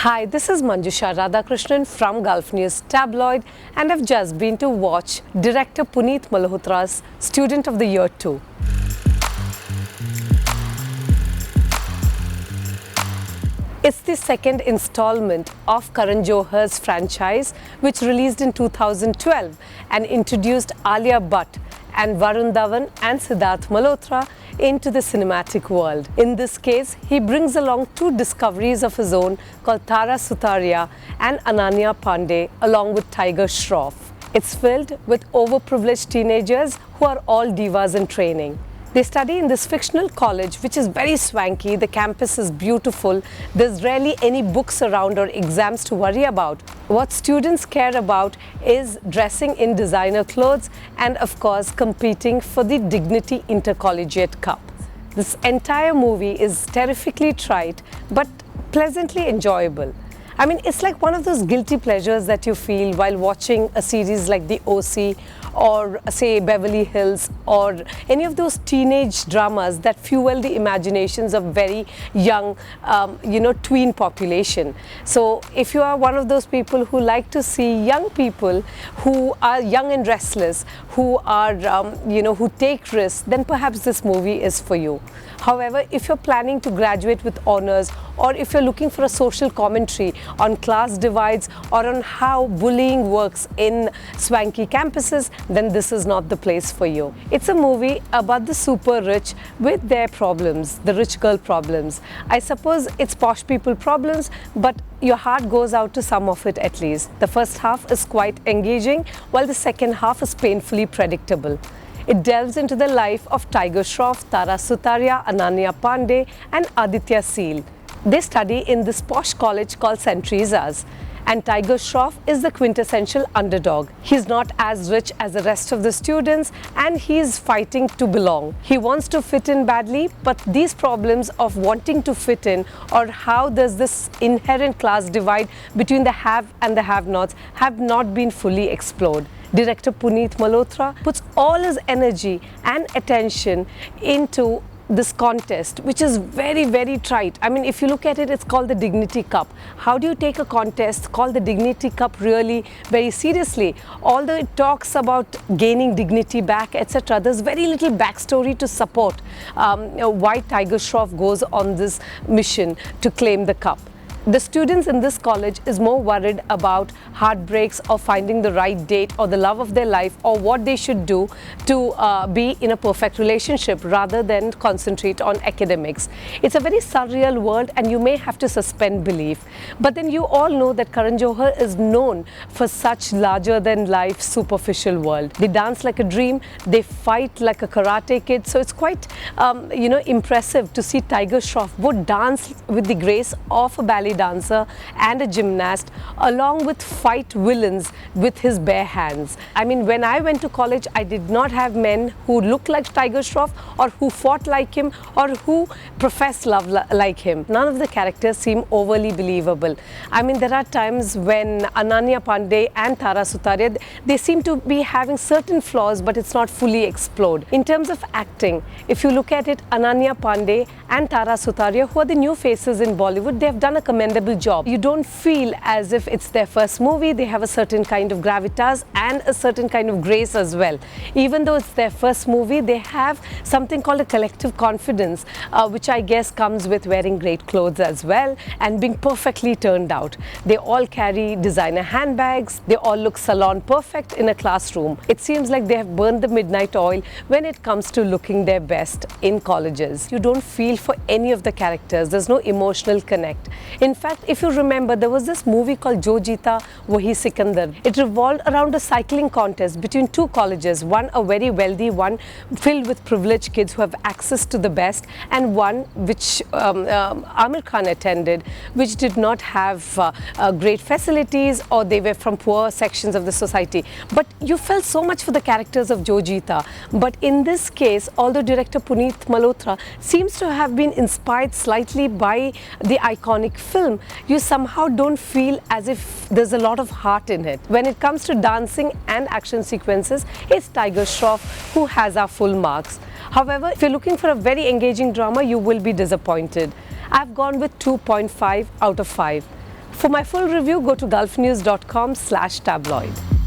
Hi, this is Manjusha Radhakrishnan from Gulf News Tabloid, and I've just been to watch director Puneet Malhotra's Student of the Year 2. It's the second installment of Karan Johar's franchise, which released in 2012 and introduced Alia Bhatt and Varun Dhawan and Siddharth Malhotra into the cinematic world. In this case, he brings along two discoveries of his own called Tara Sutaria and Ananya Pandey along with Tiger Shroff. It's filled with overprivileged teenagers who are all divas in training. They study in this fictional college which is very swanky, the campus is beautiful, there's rarely any books around or exams to worry about. What students care about is dressing in designer clothes and of course competing for the Dignity Intercollegiate Cup. This entire movie is terrifically trite but pleasantly enjoyable. I mean, it's like one of those guilty pleasures that you feel while watching a series like The OC or say Beverly Hills or any of those teenage dramas that fuel the imaginations of very young, tween population. So if you are one of those people who like to see young people who are young and restless, who are, who take risks, then perhaps this movie is for you. However, if you're planning to graduate with honors or if you're looking for a social commentary on class divides or on how bullying works in swanky campuses, then this is not the place for you. It's a movie about the super rich with their problems, the rich girl problems. I suppose it's posh people problems, but your heart goes out to some of it at least. The first half is quite engaging, while the second half is painfully predictable. It delves into the life of Tiger Shroff, Tara Sutaria, Ananya Pandey and Aditya Seal. They study in this posh college called St. Teresa's, and Tiger Shroff is the quintessential underdog. He's not as rich as the rest of the students and he's fighting to belong. He wants to fit in badly, but these problems of wanting to fit in or how there's this inherent class divide between the have and the have-nots have not been fully explored. Director Puneet Malhotra puts all his energy and attention into this contest, which is very, very trite. I mean, if you look at it, it's called the Dignity Cup. How do you take a contest called the Dignity Cup really very seriously? Although it talks about gaining dignity back, etc., there's very little backstory to support why Tiger Shroff goes on this mission to claim the cup. The students in this college is more worried about heartbreaks or finding the right date or the love of their life or what they should do to be in a perfect relationship rather than concentrate on academics. It's a very surreal world and you may have to suspend belief. But then you all know that Karan Johar is known for such larger than life superficial world. They dance like a dream, they fight like a karate kid. So it's quite impressive to see Tiger Shroff both dance with the grace of a ballet dancer and a gymnast along with fight villains with his bare hands. I mean, when I went to college, I did not have men who looked like Tiger Shroff or who fought like him or who professed love like him. None of the characters seem overly believable. I mean, there are times when Ananya Pandey and Tara Sutaria, they seem to be having certain flaws, but it's not fully explored. In terms of acting, if you look at it, Ananya Pandey and Tara Sutaria, who are the new faces in Bollywood, they have done a commendable job. You don't feel as if it's their first movie. They have a certain kind of gravitas and a certain kind of grace as well. Even though it's their first movie, they have something called a collective confidence, which I guess comes with wearing great clothes as well and being perfectly turned out. They all carry designer handbags. They all look salon perfect in a classroom. It seems like they have burned the midnight oil when it comes to looking their best in colleges. You don't feel for any of the characters. There's no emotional connect. In fact, if you remember, there was this movie called Jo Jeeta Wahi Sikandar. It revolved around a cycling contest between two colleges, one a very wealthy one filled with privileged kids who have access to the best, and one which Amir Khan attended, which did not have great facilities or they were from poor sections of the society. But you felt so much for the characters of Jo Jeeta. But in this case, although director Puneet Malhotra seems to have been inspired slightly by the iconic film, you somehow don't feel as if there's a lot of heart in it. When it comes to dancing and action sequences, it's Tiger Shroff who has our full marks. However, if you're looking for a very engaging drama, you will be disappointed. I've gone with 2.5 out of 5. For my full review, go to gulfnews.com/tabloid.